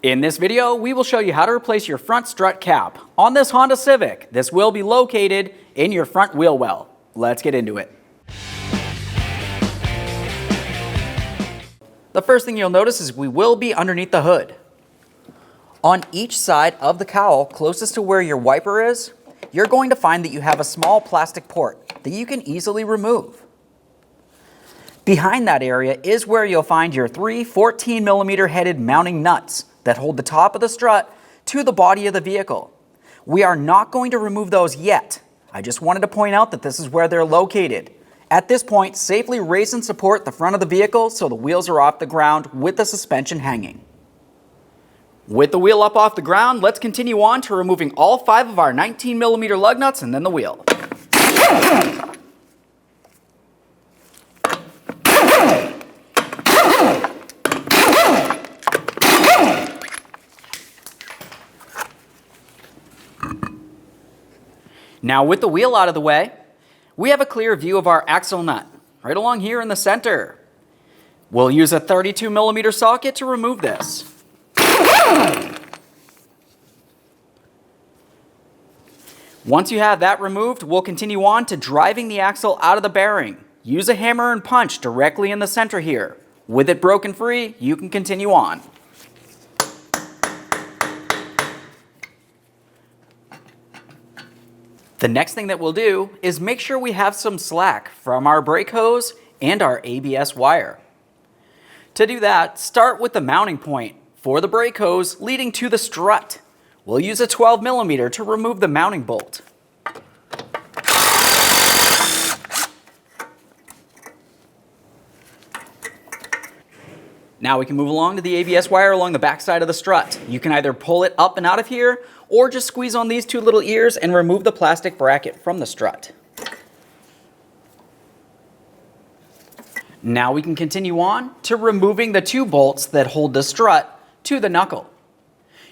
In this video, we will show you how to replace your front strut cap on this Honda Civic. This will be located in your front wheel well. Let's get into it. The first thing you'll notice is we will be underneath the hood. On each side of the cowl, closest to where your wiper is, you're going to find that you have a small plastic port that you can easily remove. Behind that area is where you'll find your three 14mm headed mounting nuts that hold the top of the strut to the body of the vehicle. We are not going to remove those yet. I just wanted to point out that this is where they're located. At this point, safely raise and support the front of the vehicle so the wheels are off the ground with the suspension hanging. With the wheel up off the ground, let's continue on to removing all 5 of our 19mm lug nuts and then the wheel. Now with the wheel out of the way, we have a clear view of our axle nut, right along here in the center. We'll use a 32mm socket to remove this. Once you have that removed, we'll continue on to driving the axle out of the bearing. Use a hammer and punch directly in the center here. With it broken free, you can continue on. The next thing that we'll do is make sure we have some slack from our brake hose and our ABS wire. To do that, start with the mounting point for the brake hose leading to the strut. We'll use a 12mm to remove the mounting bolt. Now we can move along to the ABS wire along the back side of the strut. You can either pull it up and out of here or just squeeze on these 2 little ears and remove the plastic bracket from the strut. Now we can continue on to removing the 2 bolts that hold the strut to the knuckle.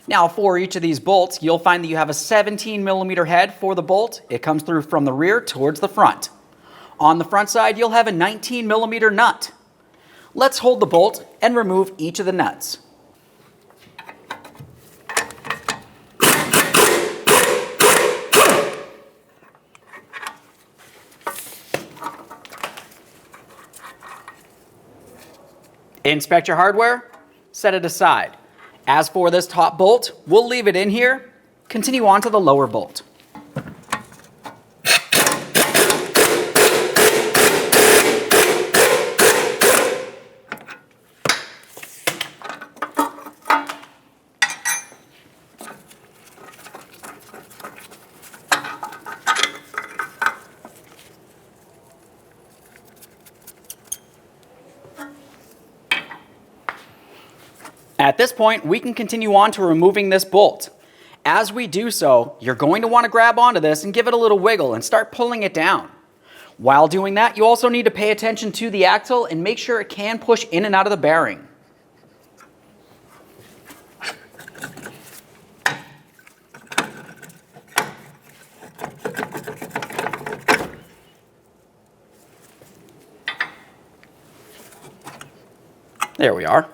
Now for each of these bolts, you'll find that you have a 17mm head for the bolt. It comes through from the rear towards the front. On the front side, you'll have a 19mm nut. Let's hold the bolt and remove each of the nuts. Inspect your hardware, set it aside. As for this top bolt, we'll leave it in here. Continue on to the lower bolt. At this point, we can continue on to removing this bolt. As we do so, you're going to want to grab onto this and give it a little wiggle and start pulling it down. While doing that, you also need to pay attention to the axle and make sure it can push in and out of the bearing. There we are.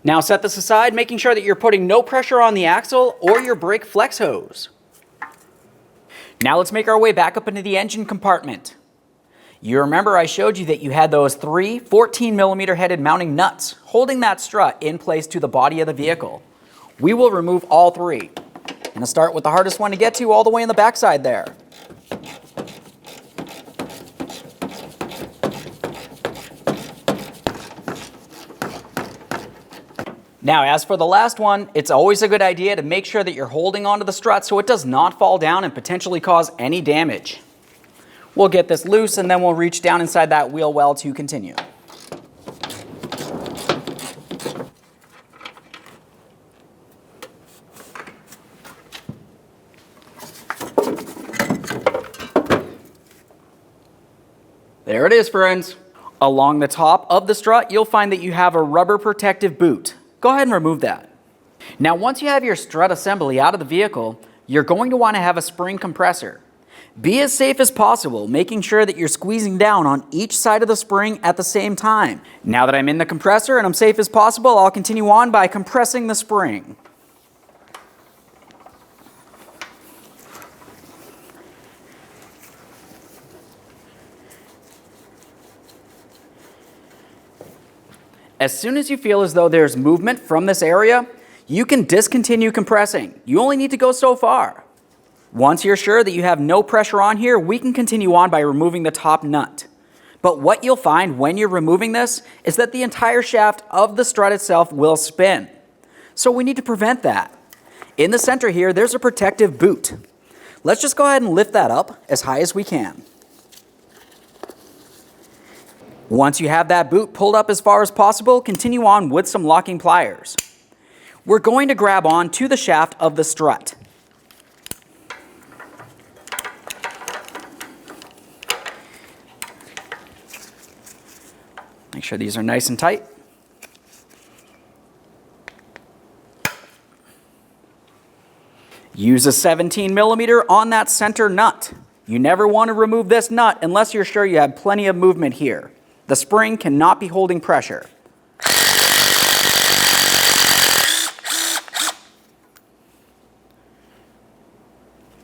Now set this aside, making sure that you're putting no pressure on the axle or your brake flex hose. Now let's make our way back up into the engine compartment. You remember I showed you that you had those 3 14mm headed mounting nuts holding that strut in place to the body of the vehicle. We will remove all 3. I'm going to start with the hardest one to get to all the way in the backside there. Now, as for the last one, it's always a good idea to make sure that you're holding onto the strut so it does not fall down and potentially cause any damage. We'll get this loose and then we'll reach down inside that wheel well to continue. There it is, friends. Along the top of the strut, you'll find that you have a rubber protective boot. Go ahead and remove that. Now, once you have your strut assembly out of the vehicle, you're going to want to have a spring compressor. Be as safe as possible, making sure that you're squeezing down on each side of the spring at the same time. Now that I'm in the compressor and I'm safe as possible, I'll continue on by compressing the spring. As soon as you feel as though there's movement from this area, you can discontinue compressing. You only need to go so far. Once you're sure that you have no pressure on here, we can continue on by removing the top nut. But what you'll find when you're removing this is that the entire shaft of the strut itself will spin. So we need to prevent that. In the center here, there's a protective boot. Let's just go ahead and lift that up as high as we can. Once you have that boot pulled up as far as possible, continue on with some locking pliers. We're going to grab on to the shaft of the strut. Make sure these are nice and tight. Use a 17 millimeter on that center nut. You never want to remove this nut unless you're sure you have plenty of movement here. The spring cannot be holding pressure.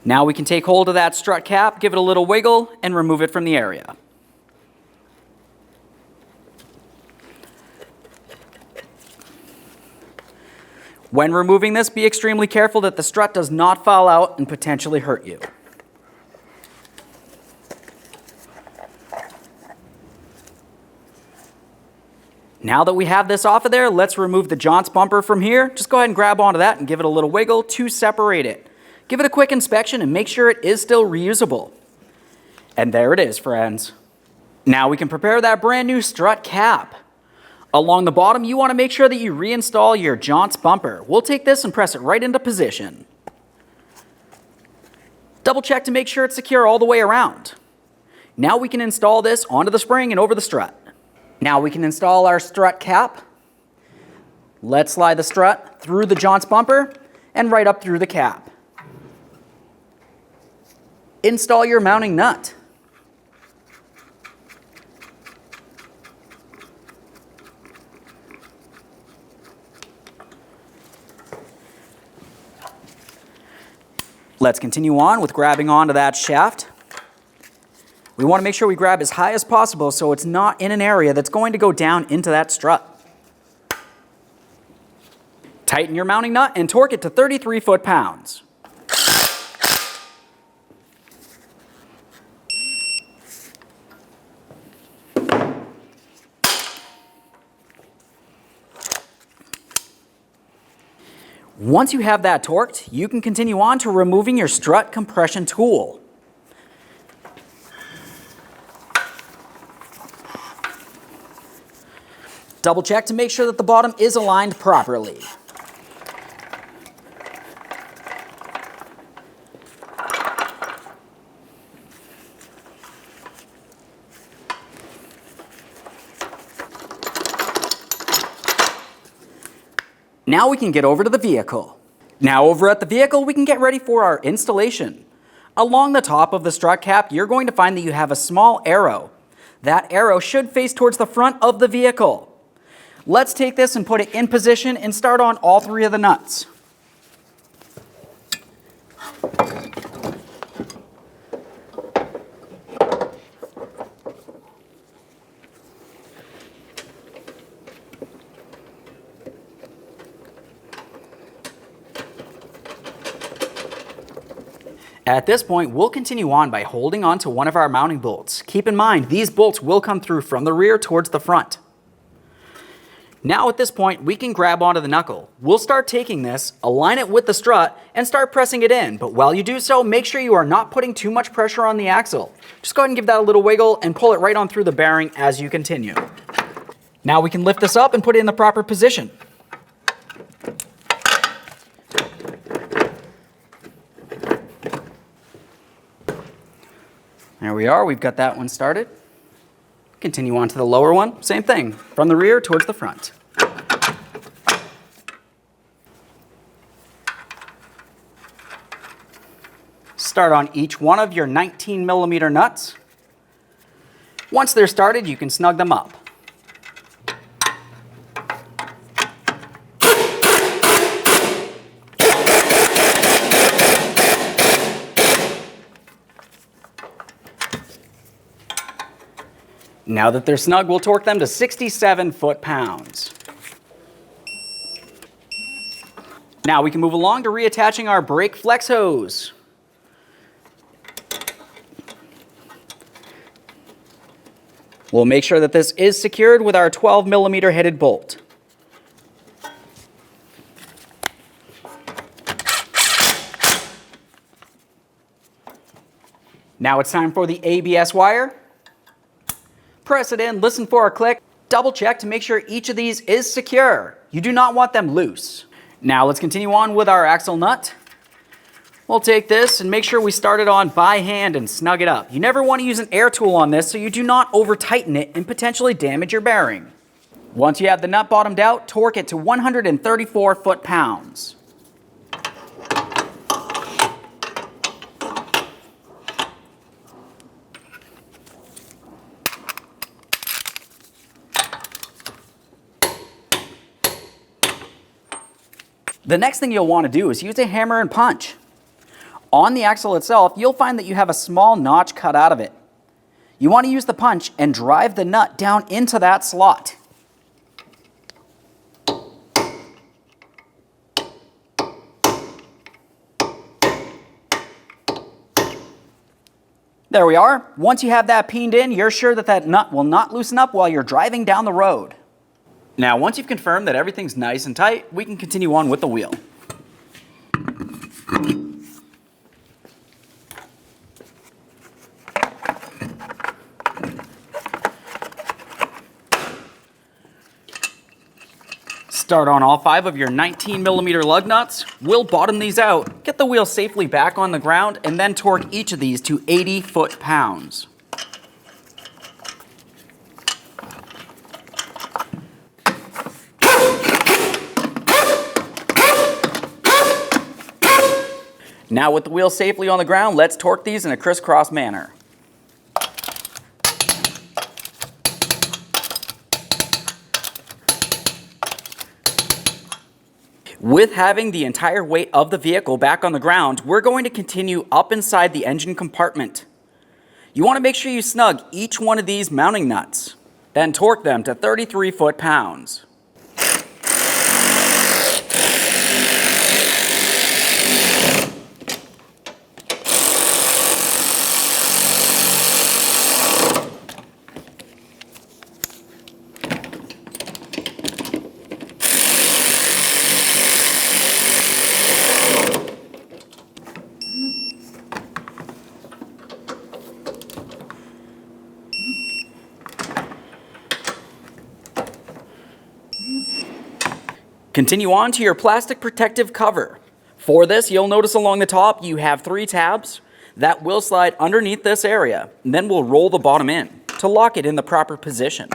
Now we can take hold of that strut cap, give it a little wiggle, and remove it from the area. When removing this, be extremely careful that the strut does not fall out and potentially hurt you. Now that we have this off of there, let's remove the Jounce bumper from here. Just go ahead and grab onto that and give it a little wiggle to separate it. Give it a quick inspection and make sure it is still reusable. And there it is, friends. Now we can prepare that brand new strut cap. Along the bottom, you want to make sure that you reinstall your Jounce bumper. We'll take this and press it right into position. Double check to make sure it's secure all the way around. Now we can install this onto the spring and over the strut. Now we can install our strut cap. Let's slide the strut through the Jounce bumper and right up through the cap. Install your mounting nut. Let's continue on with grabbing onto that shaft. We want to make sure we grab as high as possible so it's not in an area that's going to go down into that strut. Tighten your mounting nut and torque it to 33 foot-pounds. Once you have that torqued, you can continue on to removing your strut compression tool. Double check to make sure that the bottom is aligned properly. Now we can get over to the vehicle. Now over at the vehicle, we can get ready for our installation. Along the top of the strut cap, you're going to find that you have a small arrow. That arrow should face towards the front of the vehicle. Let's take this and put it in position and start on all three of the nuts. At this point, we'll continue on by holding on to one of our mounting bolts. Keep in mind, these bolts will come through from the rear towards the front. Now at this point, we can grab onto the knuckle. We'll start taking this, align it with the strut, and start pressing it in. But while you do so, make sure you are not putting too much pressure on the axle. Just go ahead and give that a little wiggle and pull it right on through the bearing as you continue. Now we can lift this up and put it in the proper position. There we are, we've got that one started. Continue on to the lower one, same thing, from the rear towards the front. Start on each one of your 19mm nuts. Once they're started, you can snug them up. Now that they're snug, we'll torque them to 67 foot-pounds. Now we can move along to reattaching our brake flex hose. We'll make sure that this is secured with our 12mm headed bolt. Now it's time for the ABS wire. Press it in, listen for a click, double check to make sure each of these is secure. You do not want them loose. Now let's continue on with our axle nut. We'll take this and make sure we start it on by hand and snug it up. You never want to use an air tool on this so you do not over tighten it and potentially damage your bearing. Once you have the nut bottomed out, torque it to 134 foot-pounds. The next thing you'll want to do is use a hammer and punch. On the axle itself, you'll find that you have a small notch cut out of it. You want to use the punch and drive the nut down into that slot. There we are. Once you have that peened in, you're sure that that nut will not loosen up while you're driving down the road. Now, once you've confirmed that everything's nice and tight, we can continue on with the wheel. Start on all 5 of your 19mm lug nuts. We'll bottom these out, get the wheel safely back on the ground, and then torque each of these to 80 foot-pounds. Now with the wheel safely on the ground, let's torque these in a crisscross manner. With having the entire weight of the vehicle back on the ground, we're going to continue up inside the engine compartment. You want to make sure you snug each one of these mounting nuts, then torque them to 33 foot-pounds. Continue on to your plastic protective cover. For this, you'll notice along the top you have 3 tabs that will slide underneath this area, and then we'll roll the bottom in to lock it in the proper position.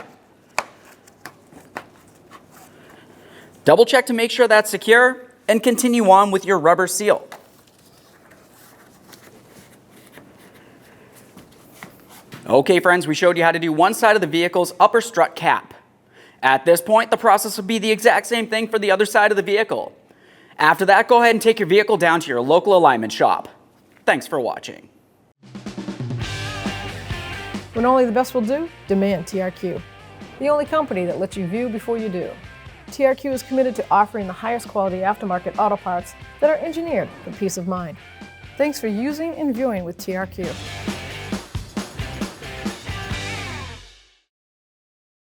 Double check to make sure that's secure, and continue on with your rubber seal. Okay friends, we showed you how to do one side of the vehicle's upper strut cap. At this point, the process will be the exact same thing for the other side of the vehicle. After that, go ahead and take your vehicle down to your local alignment shop. Thanks for watching. When only the best will do, demand TRQ. The only company that lets you view before you do. TRQ is committed to offering the highest quality aftermarket auto parts that are engineered for peace of mind. Thanks for using and viewing with TRQ.